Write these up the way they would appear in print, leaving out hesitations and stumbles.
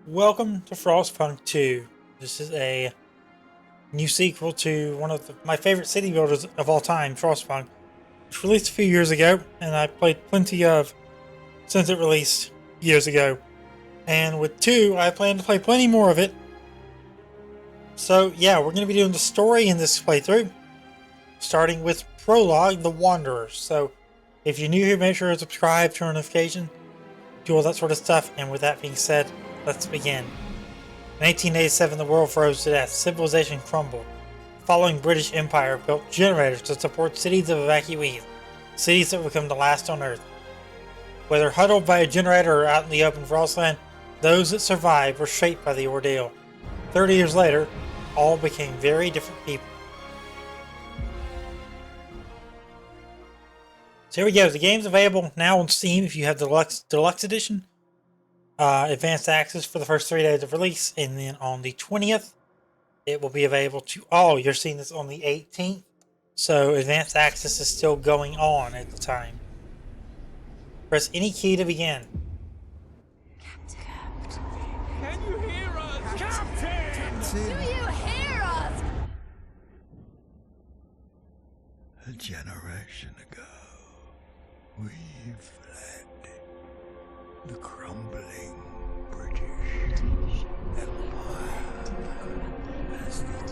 Welcome to Frostpunk 2. This is a new sequel to one of my favorite city builders of all time, Frostpunk. It was released a few years ago, and I played plenty of since it released years ago. And with 2, I plan to play plenty more of it. So yeah, we're going to be doing the story in this playthrough, starting with Prologue, The Wanderers. So if you're new here, make sure to subscribe, turn on notification, do all that sort of stuff. And with that being said, let's begin. In 1887, the world froze to death. Civilization crumbled. The following British Empire built generators to support cities of evacuees, cities that would become the last on Earth. Whether huddled by a generator or out in the open frostland, those that survived were shaped by the ordeal. 30 years later, all became very different people. So here we go. The game's available now on Steam if you have the Deluxe Edition. Advanced access for the first 3 days of release, and then on the 20th, it will be available to all. You're seeing this on the 18th, so advanced access is still going on at the time. Press any key to begin. Captain. Can you hear us? Captain! Do you hear us? A generation ago, we fled the crumbling British Empire as the world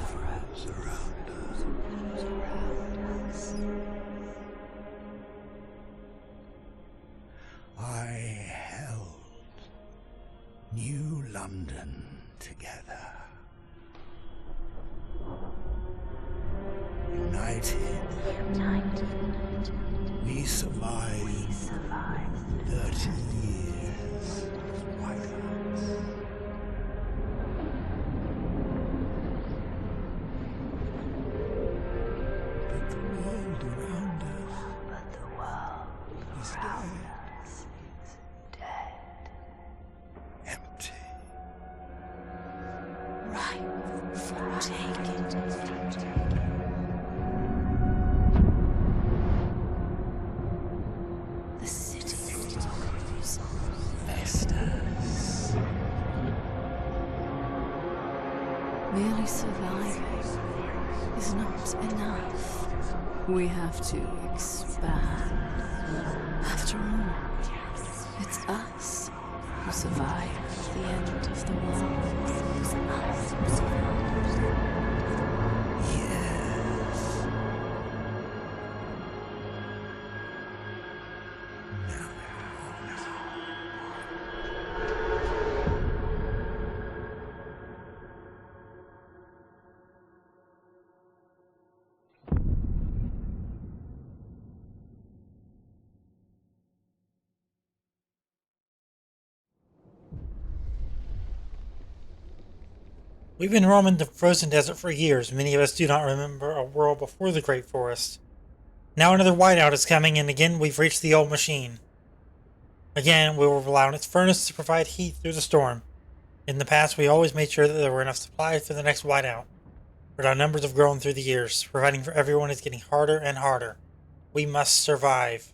froze around us. I held New London together. United, we survived 30 years of whiteouts. But the world around us is dead. Empty. Ripe for taking. The city froze. Vestas. Merely surviving is not enough. We have to expand. After all, it's us who survived the end of the world. Yes. We've been roaming the frozen desert for years. Many of us do not remember a world before the Great Forest. Now another whiteout is coming, and again we've reached the old machine. Again, we will rely on its furnace to provide heat through the storm. In the past, we always made sure that there were enough supplies for the next whiteout. But our numbers have grown through the years. Providing for everyone is getting harder and harder. We must survive.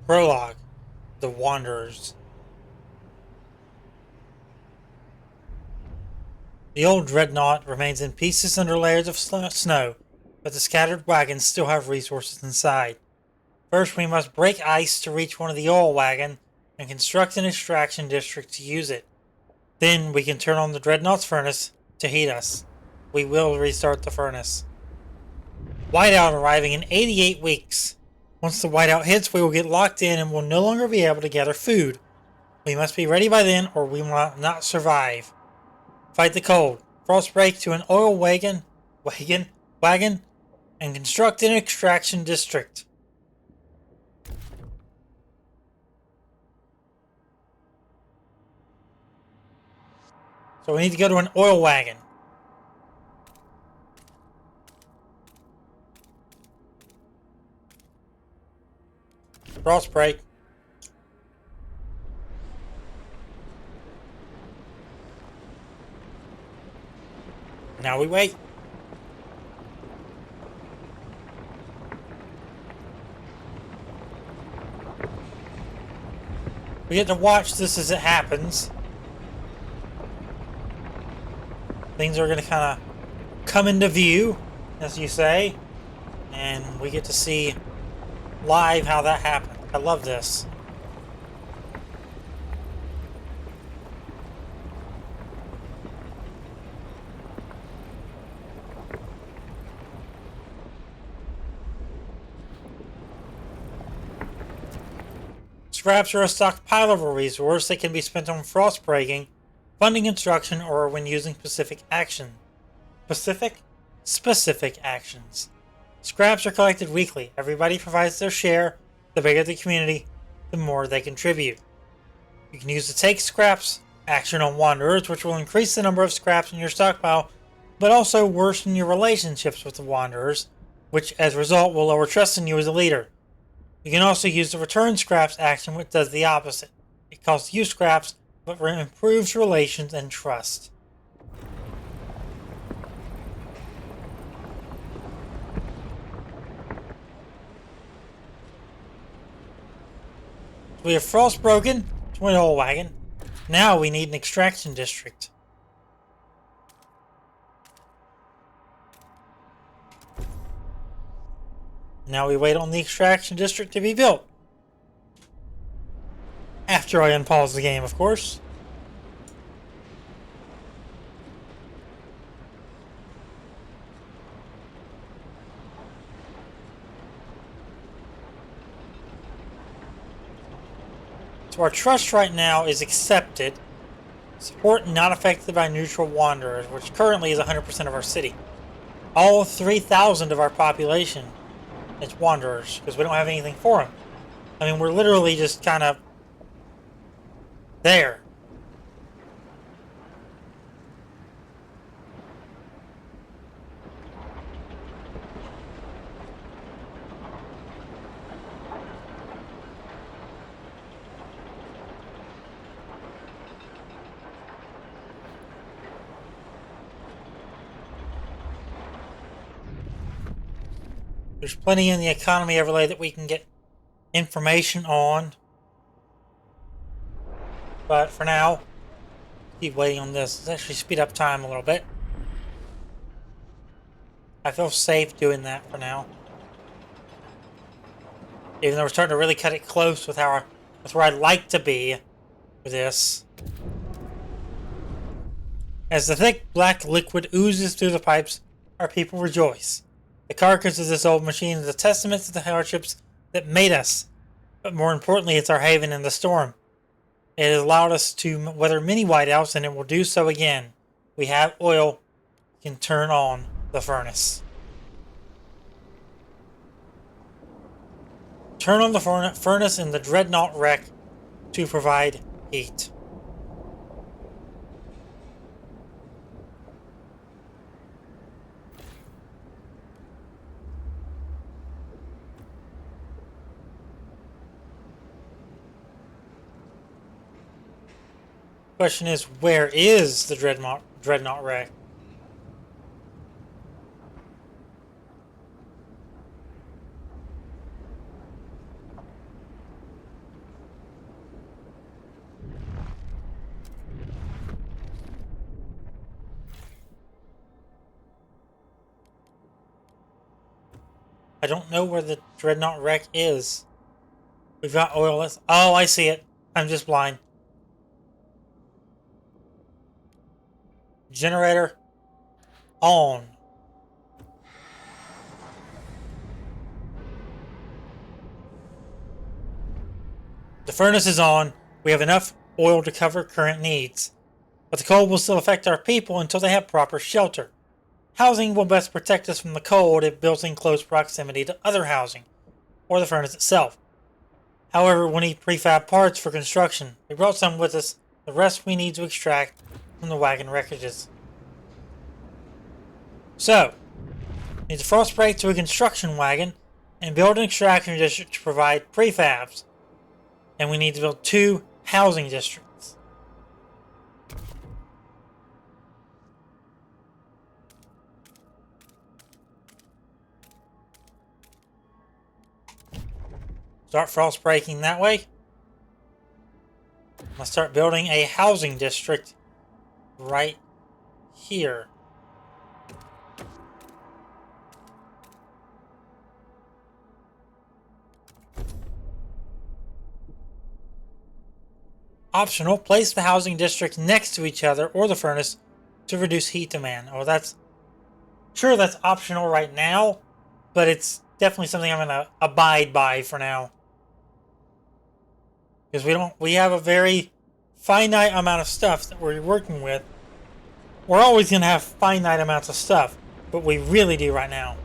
Prologue, The Wanderers. The old dreadnought remains in pieces under layers of snow, but the scattered wagons still have resources inside. First, we must break ice to reach one of the oil wagon and construct an extraction district to use it. Then we can turn on the dreadnought's furnace to heat us. We will restart the furnace. Whiteout arriving in 88 weeks. Once the whiteout hits, we will get locked in and will no longer be able to gather food. We must be ready by then or we will not survive. Fight the cold. Frostbreak to an oil wagon, and construct an extraction district. So we need to go to an oil wagon. Frost break. Now we wait. We get to watch this as it happens. Things are going to kind of come into view, as you say. And we get to see live how that happened. I love this. Scraps are a stockpile of a resource that can be spent on frost breaking, funding construction, or when using specific action. Specific actions. Scraps are collected weekly. Everybody provides their share. The bigger the community, the more they contribute. You can use the Take Scraps action on Wanderers, which will increase the number of scraps in your stockpile, but also worsen your relationships with the Wanderers, which as a result will lower trust in you as a leader. You can also use the Return Scraps action, which does the opposite. It costs you scraps, but improves relations and trust. We have frost broken to an oil wagon. Now we need an extraction district. Now we wait on the extraction district to be built. After I unpause the game, of course. So our trust right now is accepted. Support not affected by neutral wanderers, which currently is 100% of our city. All 3,000 of our population is wanderers, because we don't have anything for them. I mean, we're literally just kind of there. There's plenty in the economy overlay that we can get information on. But for now, keep waiting on this. Let's actually speed up time a little bit. I feel safe doing that for now. Even though we're starting to really cut it close with how with where I'd like to be with this. As the thick black liquid oozes through the pipes, our people rejoice. The carcass of this old machine is a testament to the hardships that made us, but more importantly, it's our haven in the storm. It has allowed us to weather many whiteouts, and it will do so again. We have oil, we can turn on the furnace. Turn on the furnace in the Dreadnought wreck to provide heat. Question is, where is the Dreadnought wreck? I don't know where the Dreadnought wreck is. We've got oil. Oh, I see it. I'm just blind. Generator on. The furnace is on. We have enough oil to cover current needs. But the cold will still affect our people until they have proper shelter. Housing will best protect us from the cold if built in close proximity to other housing, or the furnace itself. However, we'll need prefab parts for construction. We brought some with us. The rest we need to extract from the wagon wreckages. So, need to frost break to a construction wagon and build an extraction district to provide prefabs. And we need to build 2 housing districts. Start frost breaking that way. I'm gonna start building a housing district right here. Optional, place the housing district next to each other or the furnace to reduce heat demand. Oh, that's optional right now, but it's definitely something I'm gonna abide by for now. Because we have a very finite amount of stuff that we're working with. We're always gonna have finite amounts of stuff, but we really do right now.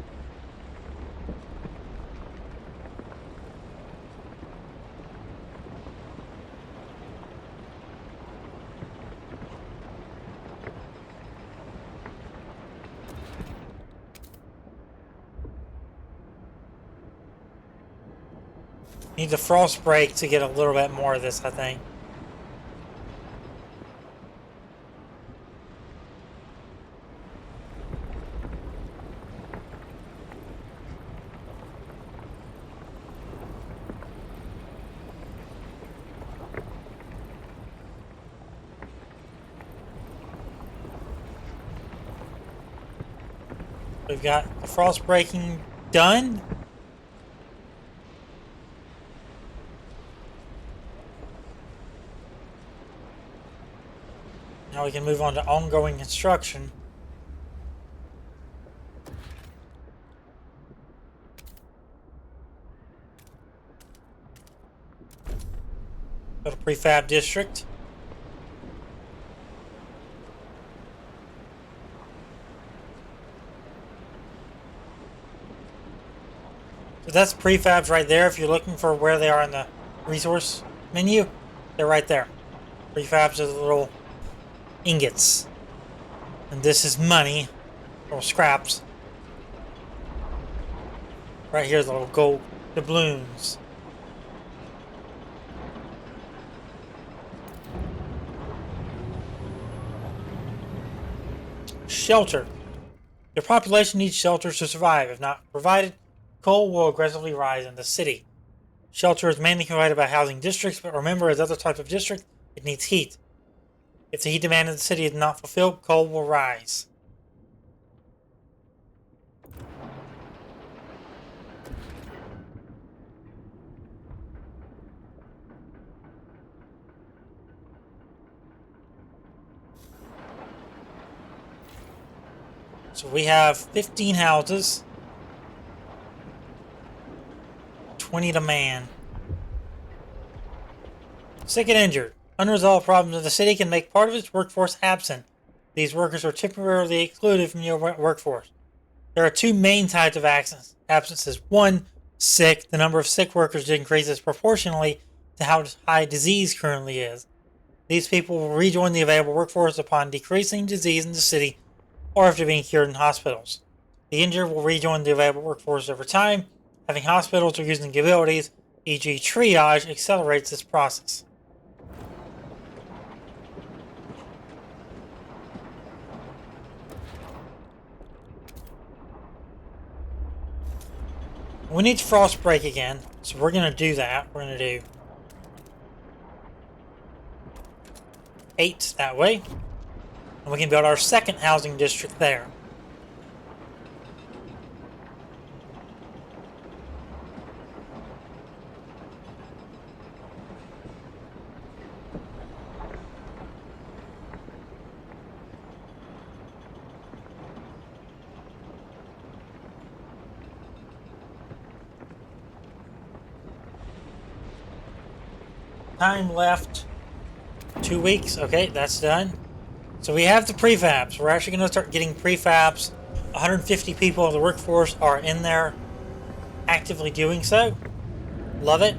Need the frost break to get a little bit more of this, I think. We've got the frost breaking done. Now we can move on to ongoing construction. Build a prefab district. So that's prefabs right there. If you're looking for where they are in the resource menu, they're right there. Prefabs are the little ingots. And this is money, or scraps. Right here, the little gold doubloons. Shelter. Your population needs shelters to survive. If not provided, coal will aggressively rise in the city. Shelter is mainly provided by housing districts, but remember, as other types of district, it needs heat. If the heat demand in the city is not fulfilled, coal will rise. So we have 15 houses, 20 to man. Sick and injured. Unresolved problems in the city can make part of its workforce absent. These workers are temporarily excluded from your workforce. There are 2 main types of absences. 1, sick. The number of sick workers increases proportionally to how high disease currently is. These people will rejoin the available workforce upon decreasing disease in the city or after being cured in hospitals. The injured will rejoin the available workforce over time. Having hospitals or using abilities, e.g. triage, accelerates this process. We need to frost break again, so we're going to do that. We're going to do 8 that way, and we can build our second housing district there. Time left 2 weeks. Okay, that's done. So we have the prefabs. We're actually going to start getting prefabs. 150 people of the workforce are in there actively doing so. Love it.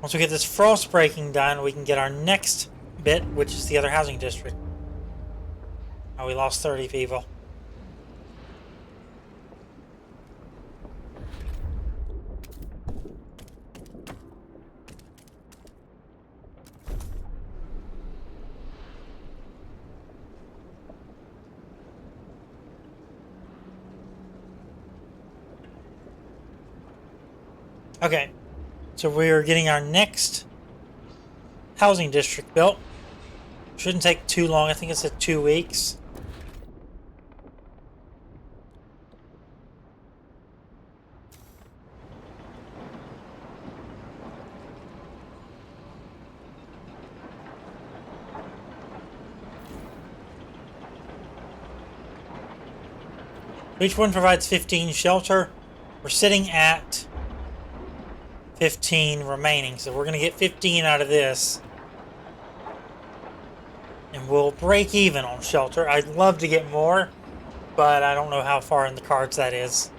Once we get this frost breaking done, we can get our next bit, which is the other housing district. Oh, we lost 30 people. Okay, so we're getting our next housing district built. Shouldn't take too long. I think it's at 2 weeks. Each one provides 15 shelter. We're sitting at 15 remaining, so we're going to get 15 out of this. And we'll break even on shelter. I'd love to get more, but I don't know how far in the cards that is.